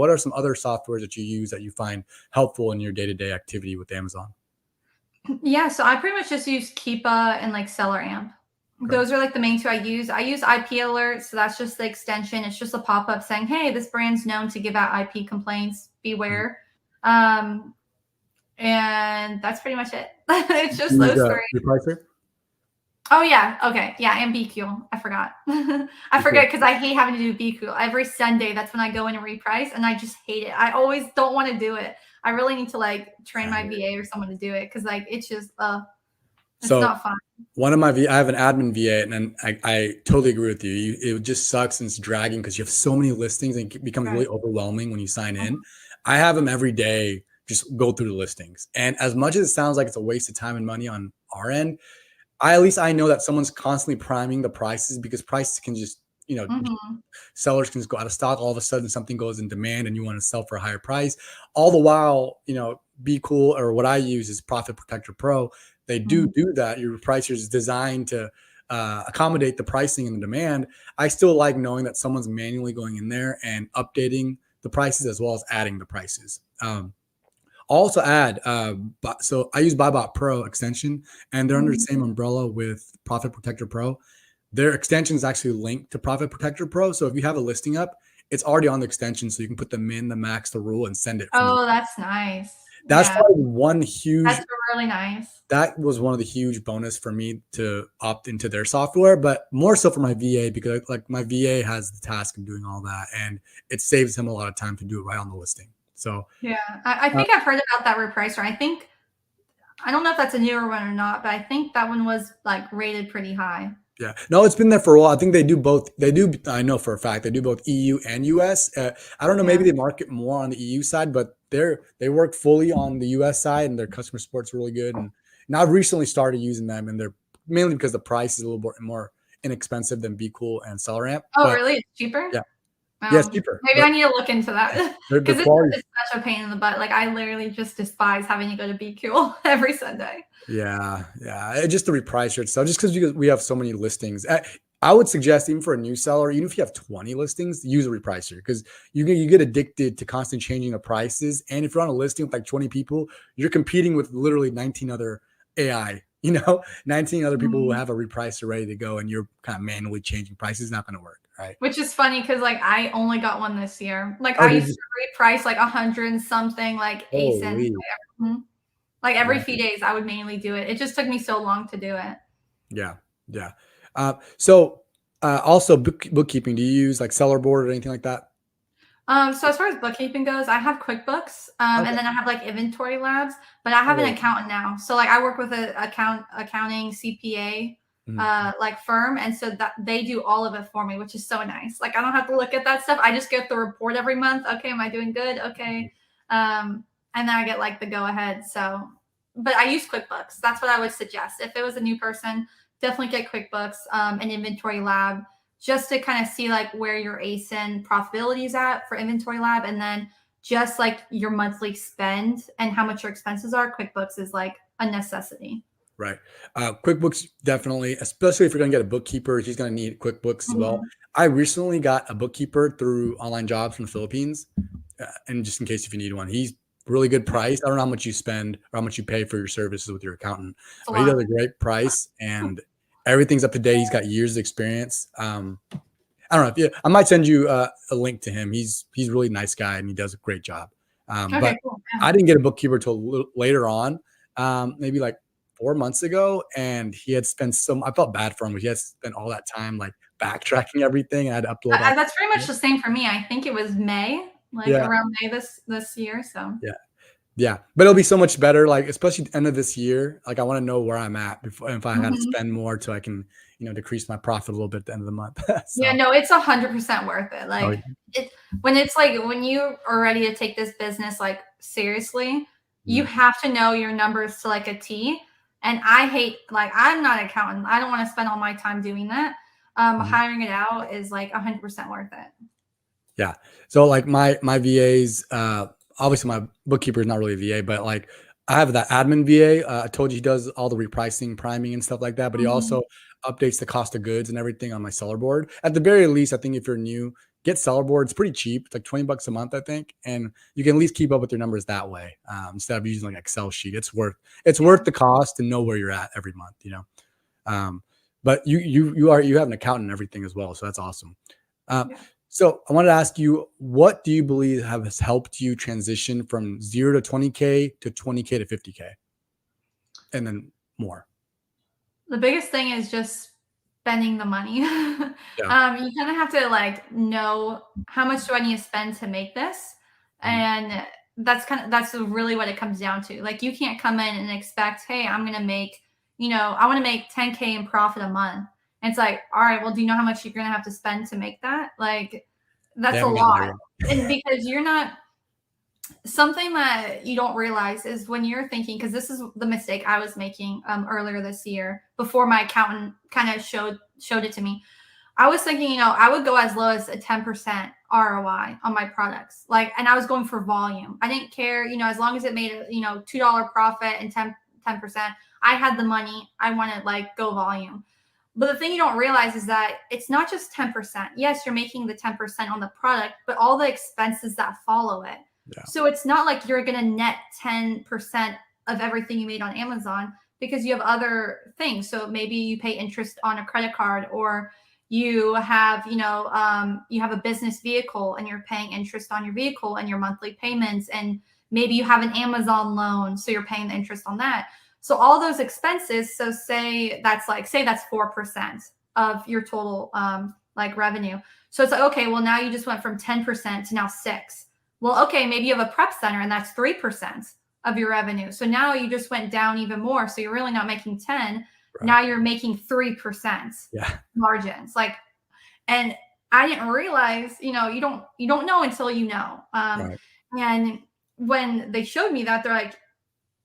what are some other softwares that you use that you find helpful in your day-to-day activity with Amazon? Yeah, so I pretty much just use Keepa and like Seller Amp. Okay. Those are like the main two I use. I use IP alerts, so that's just the extension. It's just a pop-up saying, "Hey, this brand's known to give out IP complaints. Beware." And that's pretty much it. It's just You use those three. Repricer? Oh yeah, okay, yeah, and BQ. I forgot. I forget because I hate having to do BQ every Sunday. That's when I go in and reprice, and I just hate it. I always don't want to do it. I really need to like train my VA or someone to do it because like it's just it's not fun. One of my I have an admin VA, and then I totally agree with you. It just sucks and it's dragging because you have so many listings and it becomes really overwhelming when you sign in. I have them every day, just go through the listings. And as much as it sounds like it's a waste of time and money on our end, at least I know that someone's constantly priming the prices, because prices can just, sellers can just go out of stock. All of a sudden something goes in demand and you want to sell for a higher price. All the while, Be Cool, or what I use is Profit Protector Pro. They do that. Your Repricer is designed to accommodate the pricing and the demand. I still like knowing that someone's manually going in there and updating the prices as well as adding the prices. Also add, so I use BuyBot Pro extension, and they're under the same umbrella with Profit Protector Pro. Their extension is actually linked to Profit Protector Pro. So if you have a listing up, it's already on the extension. So you can put the min, the max, the rule, and send it. Oh, that's nice. That's probably one huge. That's really nice. That was one of the huge bonus for me to opt into their software, but more so for my VA, because like my VA has the task of doing all that, and it saves him a lot of time to do it right on the listing. So yeah, I think I've heard about that Repricer. I don't know if that's a newer one or not, but I think that one was like rated pretty high. Yeah, no, it's been there for a while. I think they do both. I know for a fact they do both EU and US. I don't know, maybe they market more on the EU side, but they work fully on the US side, and their customer support's really good. And I've recently started using them, and they're mainly because the price is a little bit more inexpensive than Be Cool and Seller Amp. Oh, really? It's cheaper? Yeah. Yeah, it's cheaper. Maybe I need to look into that, because it's such a pain in the butt. Like I literally just despise having to go to BQ every Sunday. Yeah. Just the Repricer itself, just because we have so many listings. I would suggest, even for a new seller, even if you have 20 listings, use a Repricer, because you get addicted to constantly changing the prices. And if you're on a listing with like 20 people, you're competing with literally 19 other AI, 19 other people who have a Repricer ready to go, and you're kind of manually changing prices. It's not going to work. Right. Which is funny because like I only got one this year. Like I used to reprice like 100 and something, like ASIN. Like every few days I would manually do it. It just took me so long to do it. Yeah. So also bookkeeping, do you use like Seller Board or anything like that? So as far as bookkeeping goes, I have QuickBooks, and then I have like Inventory Labs, but I have an accountant now. So like I work with an accounting CPA like firm, and so that they do all of it for me, which is so nice. Like I don't have to look at that stuff. I just get the report every month. Okay, am I doing good? Okay. And then I get like the go ahead. So, but I use QuickBooks. That's what I would suggest. If it was a new person, definitely get QuickBooks, and Inventory Lab, just to kind of see like where your ASIN profitability is at for Inventory Lab. And then just like your monthly spend and how much your expenses are. QuickBooks is like a necessity. Right. QuickBooks, definitely, especially if you're going to get a bookkeeper, he's going to need QuickBooks as well. I recently got a bookkeeper through Online Jobs from the Philippines. And just in case if you need one, he's really good price. I don't know how much you spend or how much you pay for your services with your accountant, but he does a great price and everything's up to date. He's got years of experience. I don't know I might send you a link to him. He's a really nice guy and he does a great job. But cool. I didn't get a bookkeeper till later on, maybe like 4 months ago, and he had spent I felt bad for him, but he had spent all that time like backtracking everything, and I had to upload. That's pretty much the same for me. I think it was May, around May this year. So yeah, but it'll be so much better, like especially the end of this year. Like I want to know where I'm at before, if I have to spend more, so I can decrease my profit a little bit at the end of the month. So. Yeah, no, it's 100% worth it. Like when you are ready to take this business like seriously, you have to know your numbers to like a T. And I hate, like, I'm not an accountant. I don't want to spend all my time doing that. Hiring it out is like 100% worth it. Yeah. So like my VAs, obviously my bookkeeper is not really a VA, but like I have that admin VA. I told you he does all the repricing, priming and stuff like that, but he also updates the cost of goods and everything on my seller board. At the very least, I think if you're new, get seller board. It's pretty cheap. It's like $20 a month, I think. And you can at least keep up with your numbers that way. Instead of using like Excel sheet. It's worth the cost to know where you're at every month, you know? But you have an accountant and everything as well. So that's awesome. So I wanted to ask you, what do you believe has helped you transition from 0 to 20K to 20K to 50K and then more? The biggest thing is just spending the money. You kind of have to like know how much do I need to spend to make this, and that's really what it comes down to. Like you can't come in and expect, hey, I'm gonna make, I want to make 10K in profit a month. And it's like, all right, well, do you know how much you're gonna have to spend to make that? Like that's a lot, and because you're not. Something that you don't realize is when you're thinking, because this is the mistake I was making earlier this year before my accountant kind of showed it to me. I was thinking, I would go as low as a 10% ROI on my products. Like, and I was going for volume. I didn't care, as long as it made a, $2 profit and 10%, I had the money. I wanted like go volume. But the thing you don't realize is that it's not just 10%. Yes, you're making the 10% on the product, but all the expenses that follow it. Yeah. So it's not like you're going to net 10% of everything you made on Amazon because you have other things. So maybe you pay interest on a credit card, or you have, you have a business vehicle and you're paying interest on your vehicle and your monthly payments. And maybe you have an Amazon loan, so you're paying the interest on that. So all those expenses, so say that's 4% of your total like revenue. So it's like, okay, well now you just went from 10% to now 6%. Well, okay, maybe you have a prep center and that's 3% of your revenue. So now you just went down even more. So you're really not making 10. Right. Now you're making 3% margins. Like, and I didn't realize, you don't know until you know. Right. And when they showed me that, they're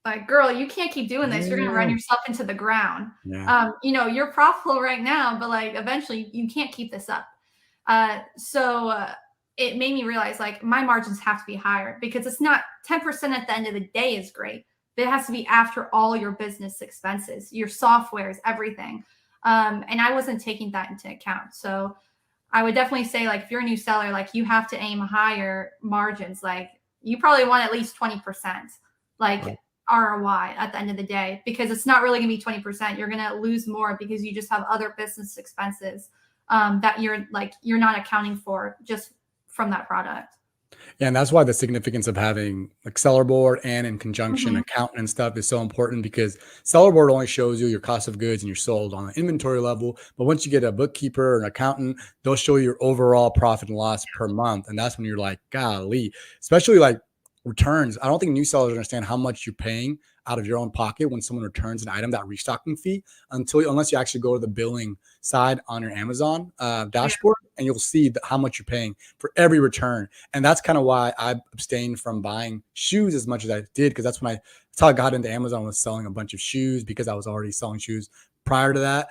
like, girl, you can't keep doing this. You're going to run yourself into the ground. Yeah. You're profitable right now, but like eventually you can't keep this up. So it made me realize like my margins have to be higher, because it's not 10% at the end of the day is great, but it has to be after all your business expenses, your softwares, everything. And I wasn't taking that into account. So I would definitely say, like, if you're a new seller, like you have to aim higher margins. Like you probably want at least 20%, like ROI at the end of the day, because it's not really going to be 20%. You're going to lose more because you just have other business expenses that you're not accounting for just from that product. Yeah, and that's why the significance of having like seller board and in conjunction accountant and stuff is so important, because seller board only shows you your cost of goods and you're sold on an inventory level. But once you get a bookkeeper or an accountant, they'll show you your overall profit and loss per month. And that's when you're like, golly, especially like returns. I don't think new sellers understand how much you're paying out of your own pocket when someone returns an item, that restocking fee, unless you actually go to the billing side on your Amazon dashboard, and you'll see how much you're paying for every return. And that's kind of why I abstained from buying shoes as much as I did, because that's how I got into Amazon, was selling a bunch of shoes, because I was already selling shoes prior to that.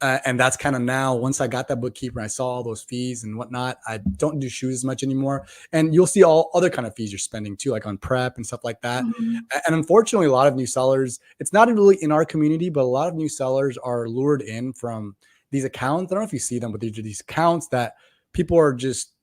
And that's kind of now, once I got that bookkeeper and I saw all those fees and whatnot, I don't do shoes as much anymore. And you'll see all other kind of fees you're spending too, like on prep and stuff like that. And unfortunately, a lot of new sellers, it's not really in our community, but a lot of new sellers are lured in from these accounts. I don't know if you see them, but these accounts that people are just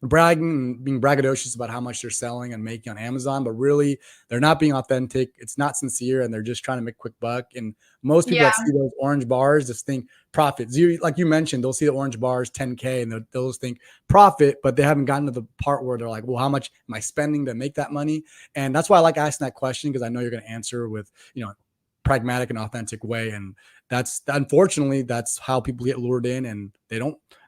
bragging and being braggadocious about how much they're selling and making on Amazon, but really they're not being authentic. It's not sincere, and they're just trying to make a quick buck. And most people that see those orange bars just think profit. Zero, like you mentioned, they'll see the orange bars 10K and they'll just think profit, but they haven't gotten to the part where they're like, well, how much am I spending to make that money? And that's why I like asking that question, because I know you're going to answer with, pragmatic and authentic way. And unfortunately, that's how people get lured in, and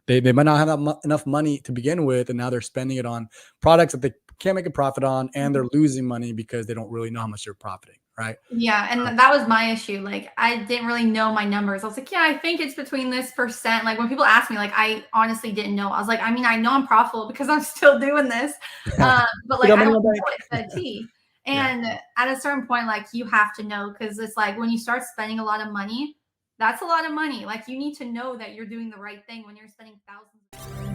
they might not have enough money to begin with, and now they're spending it on products that they can't make a profit on, and they're losing money because they don't really know how much they're profiting, right? Yeah, and that was my issue. Like, I didn't really know my numbers. I was like, yeah, I think it's between this percent. Like, when people ask me, like, I honestly didn't know. I was like, I mean, I know I'm profitable because I'm still doing this, but like, I don't know it to a T. And at a certain point, like, you have to know, because it's like when you start spending a lot of money, that's a lot of money. Like, you need to know that you're doing the right thing when you're spending thousands.